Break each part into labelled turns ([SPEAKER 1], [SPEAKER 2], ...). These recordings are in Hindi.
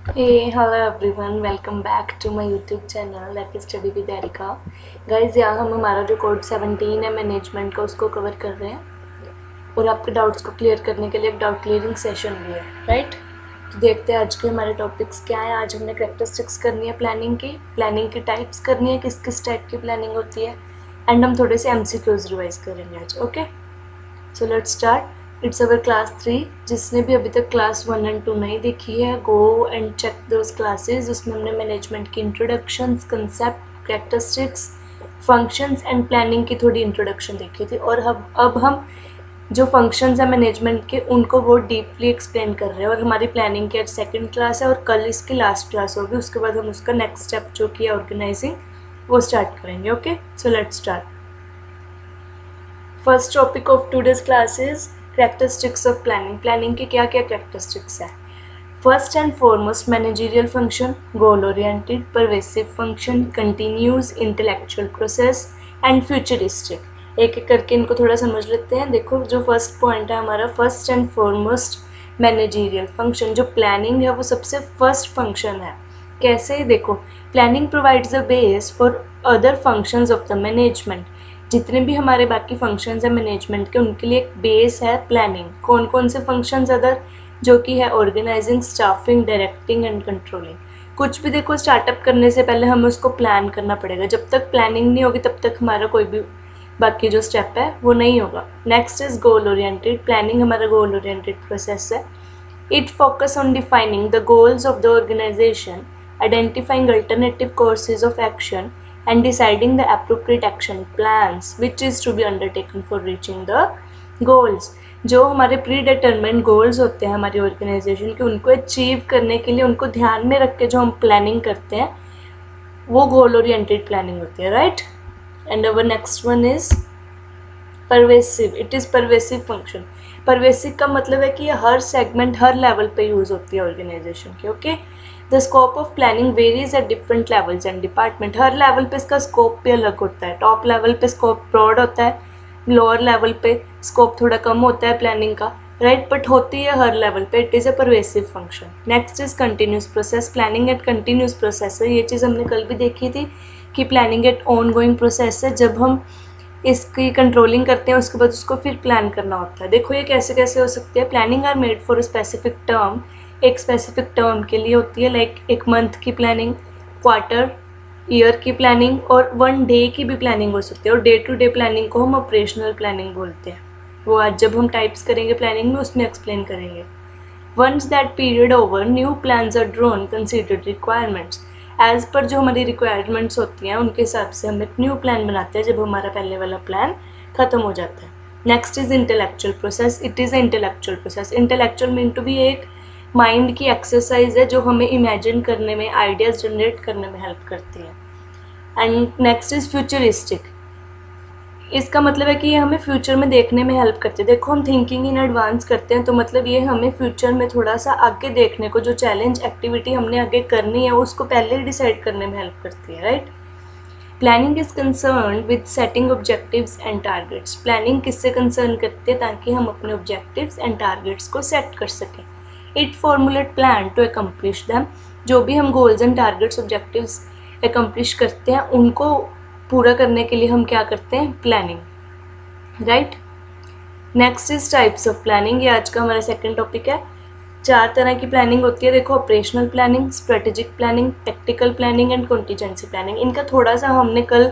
[SPEAKER 1] Hello everyone, welcome back to my YouTube channel that is Study with Erika. Guys, यहाँ हम हमारा जो कोड 17 है मैनेजमेंट का उसको कवर कर रहे हैं और आपके डाउट्स को क्लियर करने के लिए एक डाउट क्लियरिंग सेशन भी है, राइट। तो देखते हैं आज के हमारे टॉपिक्स क्या हैं। आज हमने कैरेक्टरिस्टिक्स करनी है प्लानिंग की टाइप्स करनी है, किस किस टाइप की प्लानिंग होती है, एंड हम थोड़े से MCQs रिवाइज करेंगे आज। Okay, so let's start. It's our class 3। जिसने भी अभी तक क्लास 1 एंड 2 नहीं देखी है, go and check those classes. उसमें हमने मैनेजमेंट की introductions, concept, characteristics, functions and planning की थोड़ी इंट्रोडक्शन देखी थी। और अब हम जो फंक्शंस हैं मैनेजमेंट के उनको बहुत डीपली एक्सप्लेन कर रहे हैं। और हमारी प्लानिंग की आज सेकेंड क्लास है और कल इसकी लास्ट क्लास होगी। उसके बाद हम उसका नेक्स्ट स्टेप जो कि है ऑर्गेनाइजिंग, वो स्टार्ट करेंगे। Okay, so let's start. First topic of today's class is characteristics of planning की क्या क्या कैरेक्टरिस्टिक्स है। First and foremost managerial function, goal oriented, pervasive function, continuous, intellectual process and futuristic. एक एक करके इनको थोड़ा समझ लेते हैं। देखो, जो फर्स्ट पॉइंट है हमारा, first and foremost managerial function. जो प्लानिंग है वो सबसे फर्स्ट फंक्शन है। कैसे? देखो, planning provides a base for other functions of the management. जितने भी हमारे बाकी फंक्शंस हैं मैनेजमेंट के, उनके लिए एक बेस है प्लानिंग। कौन कौन से फंक्शंस अदर? जो कि है organising, staffing, directing and controlling. कुछ भी देखो, स्टार्टअप करने से पहले हमें उसको प्लान करना पड़ेगा। जब तक प्लानिंग नहीं होगी तब तक हमारा कोई भी बाकी जो स्टेप है वो नहीं होगा। Next is goal oriented. Planning हमारा गोल ओरिएंटेड प्रोसेस है। It focus on defining the goals of the organisation, identifying alternative courses of action and deciding the appropriate action plans which is to be undertaken for reaching the goals। जो हमारे प्री डिटरमिन्ड गोल्स होते हैं हमारी ऑर्गेनाइजेशन के, उनको अचीव करने के लिए, उनको ध्यान में रख के जो हम प्लानिंग करते हैं वो गोल ओरिएंटेड प्लानिंग होती है, right. And our next one is pervasive. It is pervasive function. Pervasive का मतलब है कि ये हर सेगमेंट, हर लेवल पे यूज़ होती है ऑर्गेनाइजेशन की। Okay, the scope of planning varies at different levels and department. Her level पे इसका स्कोप भी अलग होता है। टॉप लेवल पे स्कोप ब्रॉड होता है, लोअर लेवल पे स्कोप थोड़ा कम होता है प्लानिंग का, राइट, बट होती है हर लेवल पे। It is a pervasive function. Next is continuous process. Planning at continuous process है। ये चीज़ हमने कल भी देखी थी कि planning at on going process है। जब हम इसकी कंट्रोलिंग करते हैं उसके बाद उसको फिर प्लान करना होता है। देखो ये कैसे कैसे हो सकती है। Planning are made for a specific term. एक स्पेसिफिक टर्म के लिए होती है, लाइक एक मंथ की प्लानिंग, क्वार्टर, ईयर की प्लानिंग और 1 डे की भी प्लानिंग हो सकती है। और डे टू डे प्लानिंग को हम ऑपरेशनल प्लानिंग बोलते हैं। वो आज जब हम टाइप्स करेंगे प्लानिंग में उसमें एक्सप्लेन करेंगे। Once that period over, new plans are drawn considered requirements. As per जो हमारी रिक्वायरमेंट्स होती हैं उनके हिसाब से हम एक न्यू प्लान बनाते हैं जब हमारा पहले वाला प्लान ख़त्म हो जाता है। Next is intellectual process. It is intellectual process. Intellectual mean to be एक माइंड की एक्सरसाइज है जो हमें इमेजिन करने में, आइडियाज़ जनरेट करने में हेल्प करती है। And next is futuristic. इसका मतलब है कि ये हमें फ्यूचर में देखने में हेल्प करती है। देखो, हम थिंकिंग इन एडवांस करते हैं तो मतलब ये हमें फ्यूचर में थोड़ा सा आगे देखने को, जो चैलेंज एक्टिविटी हमने आगे करनी है उसको पहले ही डिसाइड करने में हेल्प करती है, right. Planning is concern with setting objectives and targets. Planning किससे कंसर्न करती है? ताकि हम अपने ऑब्जेक्टिव्स एंड टारगेट्स को सेट कर सकें। It formulate plan to accomplish them. जो भी हम goals and targets, objectives accomplish करते हैं उनको पूरा करने के लिए हम क्या करते हैं? Planning, right. Next is types of planning. ये आज का हमारा सेकंड टॉपिक है। 4 तरह की प्लानिंग होती है। देखो, operational planning, strategic planning, tactical planning and contingency planning. इनका थोड़ा सा हमने कल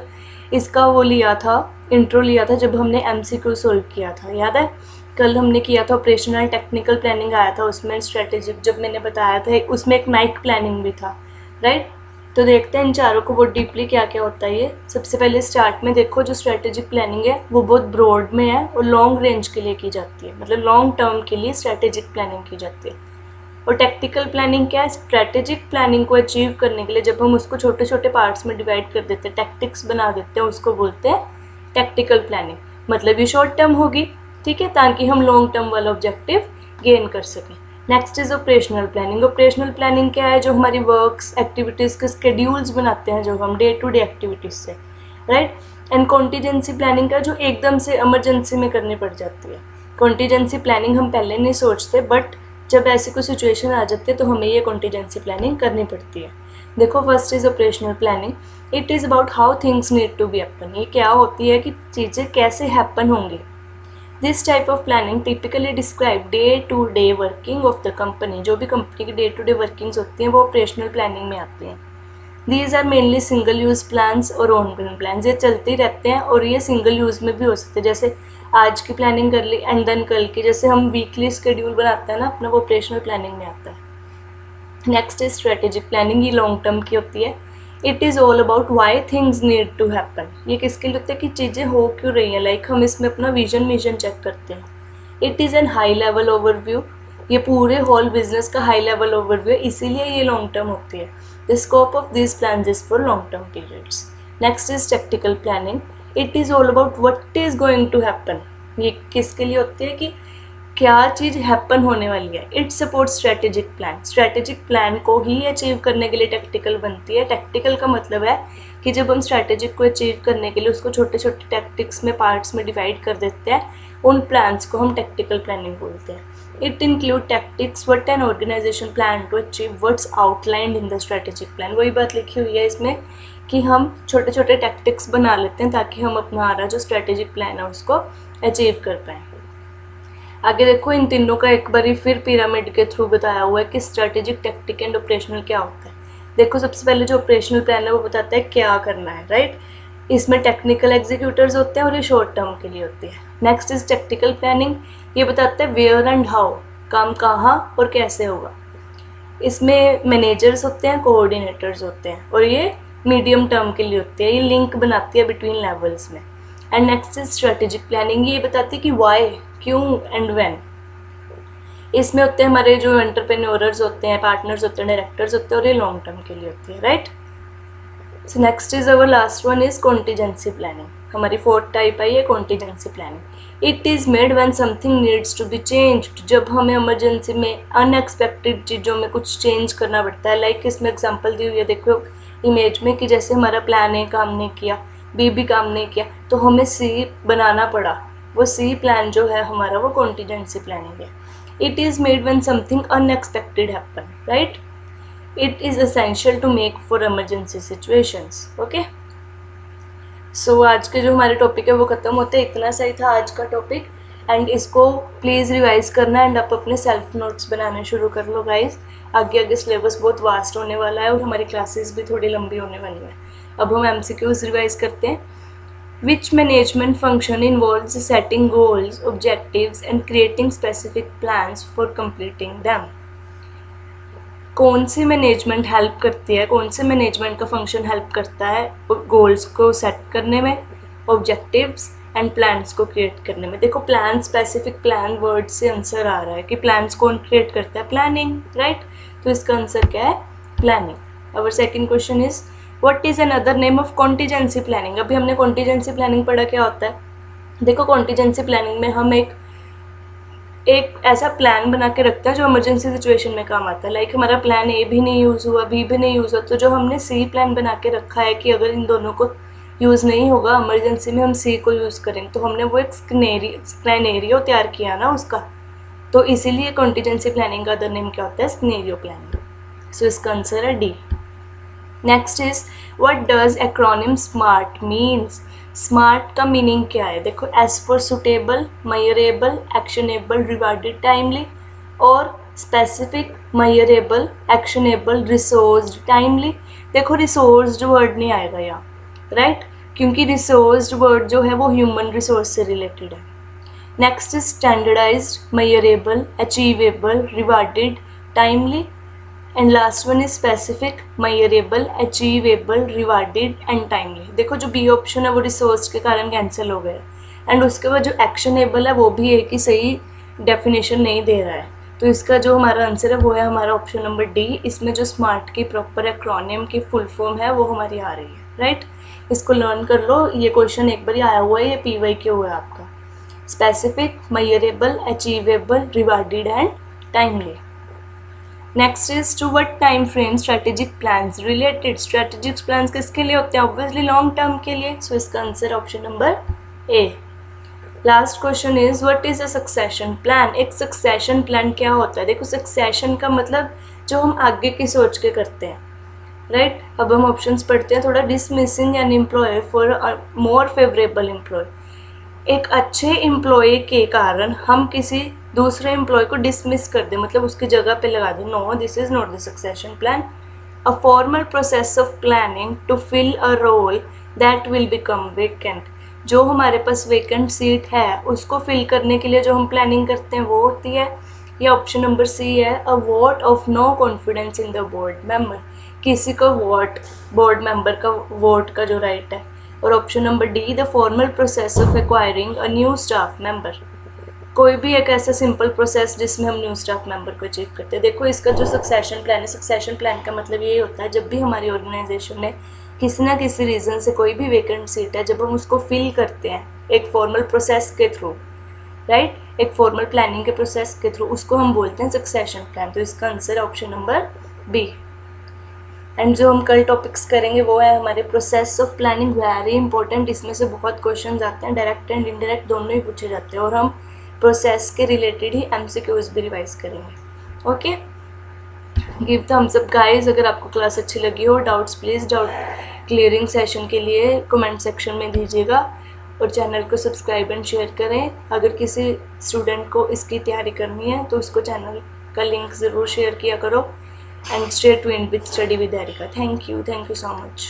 [SPEAKER 1] इसका वो लिया था, इंट्रो लिया था जब हमने MCQ सोल्व किया था, याद है? कल हमने किया था ऑपरेशनल, टेक्निकल प्लानिंग आया था उसमें, स्ट्रेटेजिक जब मैंने बताया था, उसमें एक नाइट प्लानिंग भी था, राइट। तो देखते हैं इन चारों को बहुत डीपली क्या क्या होता है ये। सबसे पहले स्टार्ट में देखो, जो स्ट्रेटेजिक प्लानिंग है वो बहुत ब्रॉड में है और लॉन्ग रेंज के लिए की जाती है, मतलब लॉन्ग टर्म के लिए स्ट्रेटेजिक प्लानिंग की जाती है। और टेक्टिकल प्लानिंग क्या है? स्ट्रेटेजिक प्लानिंग को अचीव करने के लिए जब हम उसको छोटे छोटे पार्ट्स में डिवाइड कर देते हैं, टैक्टिक्स बना देते हैं, उसको बोलते हैं टेक्टिकल प्लानिंग। मतलब ये शॉर्ट टर्म होगी, ठीक है, ताकि हम लॉन्ग टर्म वाला ऑब्जेक्टिव गेन कर सकें। Next is operational planning. Operational planning क्या है? जो हमारी वर्क्स, एक्टिविटीज़ के स्केड्यूल्स बनाते हैं जो हम डे टू डे एक्टिविटीज़ से, राइट। एंड कॉन्टीजेंसी प्लानिंग का, जो एकदम से इमरजेंसी में करनी पड़ जाती है। कॉन्टीजेंसी प्लानिंग हम पहले नहीं सोचते, बट जब ऐसी कोई सिचुएशन आ जाती है तो हमें ये कॉन्टीजेंसी प्लानिंग करनी पड़ती है। देखो first is operational planning, it is about how things need to be happen. ये क्या होती है कि चीज़ें कैसे हैपन होंगी। This type of planning typically describe day to day working of the company. जो भी कंपनी की डे टू डे वर्किंग्स होती हैं वो ऑपरेशनल प्लानिंग में आती हैं। These are mainly single use plans और ऑनगोइंग प्लान्स। ये चलते ही रहते हैं और ये सिंगल यूज़ में भी हो सकते हैं। जैसे आज की प्लानिंग कर ली एंड देन कल की, जैसे हम वीकली शेड्यूल बनाते हैं ना अपना, वो ऑपरेशनल प्लानिंग में आता है। नेक्स्ट इज स्ट्रेटेजिक प्लानिंग, ये लॉन्ग टर्म की होती है। It is all about why things need to happen. ये किसके लिए होता है कि चीज़ें हो क्यों रही हैं, लाइक हम इसमें अपना विजन चेक करते हैं। It is an high level overview, ये पूरे होल बिजनेस का हाई लेवल ओवरव्यू है, इसीलिए ये लॉन्ग टर्म होती है। The scope of this plan is for long term periods. Next is tactical planning, it is all about what is going to happen. ये किसके लिए होती है कि क्या चीज़ हैपन होने वाली है। It support strategic plan, strategic plan को ही अचीव करने के लिए टैक्टिकल बनती है। टैक्टिकल का मतलब है कि जब हम स्ट्रेटेजिक को अचीव करने के लिए उसको छोटे छोटे टैक्टिक्स में, पार्ट्स में डिवाइड कर देते हैं, उन प्लान्स को हम टैक्टिकल प्लानिंग बोलते हैं। It include tactics what an organisation plan to achieve what's outlined in the strategic plan. वही बात लिखी हुई है इसमें कि हम छोटे छोटे टैक्टिक्स बना लेते हैं ताकि हम अपना जो स्ट्रेटेजिक प्लान है उसको अचीव कर पाएँ। आगे देखो इन तीनों का एक बारी फिर पिरामिड के थ्रू बताया हुआ है कि स्ट्रेटेजिक, टैक्टिक एंड ऑपरेशनल क्या होता है। देखो सबसे पहले जो ऑपरेशनल प्लान है वो बताता है क्या करना है, राइट। इसमें टेक्निकल एग्जीक्यूटर्स होते हैं और ये शॉर्ट टर्म के लिए होती है। नेक्स्ट इज टैक्टिकल प्लानिंग, ये बताता है वेयर एंड हाउ, काम कहाँ और कैसे होगा। इसमें मैनेजर्स होते हैं, कोऑर्डिनेटर्स होते हैं और ये मीडियम टर्म के लिए होती है, ये लिंक बनाती है बिटवीन लेवल्स में। And next is strategic planning, ये बताती है कि वाई, क्यों एंड व्हेन। इसमें होते हैं हमारे जो एंटरप्रेन्योरर्स होते हैं, पार्टनर्स होते हैं, डायरेक्टर्स होते हैं और ये लॉन्ग टर्म के लिए होती है, right. So next is our last one is contingency planning. हमारी फोर्थ टाइप है ये contingency planning. It is made when something needs to be changed, जब हमें इमरजेंसी में अनएक्सपेक्टेड चीज़ों में कुछ चेंज करना पड़ता है। लाइक इसमें एग्जांपल दी हुई है देखो इमेज में कि जैसे हमारा प्लान ए काम नहीं किया, बी भी काम नहीं किया, तो हमें सी बनाना पड़ा। वो सी प्लान जो है हमारा वो कॉन्टीजेंसी प्लानिंग है। It is made when something unexpected happen, right. It is essential to make for emergency situations. Okay, so आज के जो हमारे टॉपिक है वो ख़त्म होते हैं। इतना सही था आज का टॉपिक एंड इसको प्लीज़ रिवाइज करना एंड आप अपने सेल्फ नोट्स बनाने शुरू कर लो गाइज। आगे आगे सिलेबस बहुत वास्ट होने वाला है और हमारी क्लासेस भी थोड़ी लंबी होने वाली है। अब हम MCQs रिवाइज करते हैं। Which management function involves setting goals, objectives and creating specific plans for completing them? कौन सी मैनेजमेंट हेल्प करती है, कौन से मैनेजमेंट का फंक्शन हेल्प करता है गोल्स को सेट करने में, ऑब्जेक्टिव्स एंड प्लान्स को क्रिएट करने में। देखो प्लान, स्पेसिफिक प्लान वर्ड से आंसर आ रहा है कि प्लान्स कौन क्रिएट करता है, प्लानिंग, राइट। तो इसका आंसर क्या है, planning. Our second question is what is another name of contingency planning. अभी हमने कॉन्टीजेंसी प्लानिंग पढ़ा, क्या होता है। देखो कॉन्टीजेंसी प्लानिंग में हम एक ऐसा प्लान बना के रखते हैं जो इमरजेंसी सिचुएशन में काम आता है। लाइक हमारा प्लान ए भी नहीं यूज़ हुआ, बी भी नहीं यूज़ हुआ, तो जो हमने सी प्लान बना के रखा है कि अगर इन दोनों को यूज़ नहीं होगा इमरजेंसी में, हम सी को यूज़ करें, तो हमने वो एक स्कैनेरियो तैयार किया ना उसका। तो इसीलिए कॉन्टीजेंसी प्लानिंग का अदर नेम क्या होता है, स्कैनेरियो प्लानिंग। सो इसका आंसर है D. Next is what does acronym SMART means. SMART का मीनिंग क्या है। देखो S for suitable, measurable, actionable, rewarded timely, और specific, measurable, actionable, resourced, timely. देखो रिसोर्स्ड वर्ड नहीं आएगा यहाँ, राइट, क्योंकि रिसोर्स्ड वर्ड जो है वो ह्यूमन रिसोर्स से रिलेटेड है। Next is standardised, measurable, achievable, rewarded, timely, and last one is specific, measurable, achievable, rewarded and timely. देखो जो बी ऑप्शन है वो रिसोर्स के कारण कैंसिल हो गया एंड उसके बाद जो एक्शनेबल है वो भी है कि सही डेफिनेशन नहीं दे रहा है। तो इसका जो हमारा आंसर है वो है हमारा ऑप्शन नंबर डी। इसमें जो स्मार्ट की प्रॉपर एक्रोनिम की फुल फॉर्म है वो हमारी आ रही है, राइट। इसको लर्न कर लो, ये क्वेश्चन एक बार आया हुआ है, ये PYQ हुआ है आपका। Specific, measurable, achievable, rewarded and timely. Next is to what time frame strategic plans related. Strategic plans किसके लिए होते हैं, ऑब्वियसली लॉन्ग टर्म के लिए। सो इसका answer option number A. Last question is what is a succession plan. एक सक्सेशन प्लान क्या होता है? देखो सक्सेशन का मतलब जो हम आगे की सोच के करते हैं, राइट। अब हम ऑप्शंस पढ़ते हैं थोड़ा। Dismissing an employee for a more favourable employee. एक अच्छे एम्प्लॉय के कारण हम किसी दूसरे एम्प्लॉय को डिसमिस कर दें, मतलब उसकी जगह पे लगा दें। No, this is not the succession plan. A formal process of planning to fill a role that will become vacant. जो हमारे पास वेकेंट सीट है उसको फिल करने के लिए जो हम प्लानिंग करते हैं वो होती है। या ऑप्शन नंबर सी है, a vote of no confidence in the board member. किसी को वोट, बोर्ड मेंबर का वोट का जो राइट है। और option number D, the formal process of acquiring a new staff member. कोई भी एक ऐसा सिंपल प्रोसेस जिसमें हम न्यू स्टाफ मेंबर को अचीव करते हैं। देखो इसका जो सक्सेशन प्लान है, सक्सेशन प्लान का मतलब ये होता है जब भी हमारी ऑर्गेनाइजेशन में किसी ना किसी रीज़न से कोई भी वेकेंट सीट है, जब हम उसको फिल करते हैं एक फॉर्मल प्रोसेस के थ्रू, राइट, एक फॉर्मल प्लानिंग के प्रोसेस के थ्रू, उसको हम बोलते हैं सक्सेशन प्लान। तो इसका आंसर है ऑप्शन नंबर बी। एंड जो हम कल टॉपिक्स करेंगे वो है हमारे process of planning, very important. इसमें से बहुत क्वेश्चन आते हैं, डायरेक्ट एंड इनडायरेक्ट दोनों ही पूछे जाते हैं, और हम प्रोसेस के रिलेटेड ही एमसीक्यूज भी रिवाइज करेंगे। Okay, give Thums up guys अगर आपको क्लास अच्छी लगी हो। Doubts please doubt clearing session के लिए कमेंट सेक्शन में दीजिएगा, और चैनल को सब्सक्राइब एंड शेयर करें। अगर किसी स्टूडेंट को इसकी तैयारी करनी है तो उसको चैनल का लिंक ज़रूर शेयर किया करो। And stay tuned with study with Erika. Thank you so much.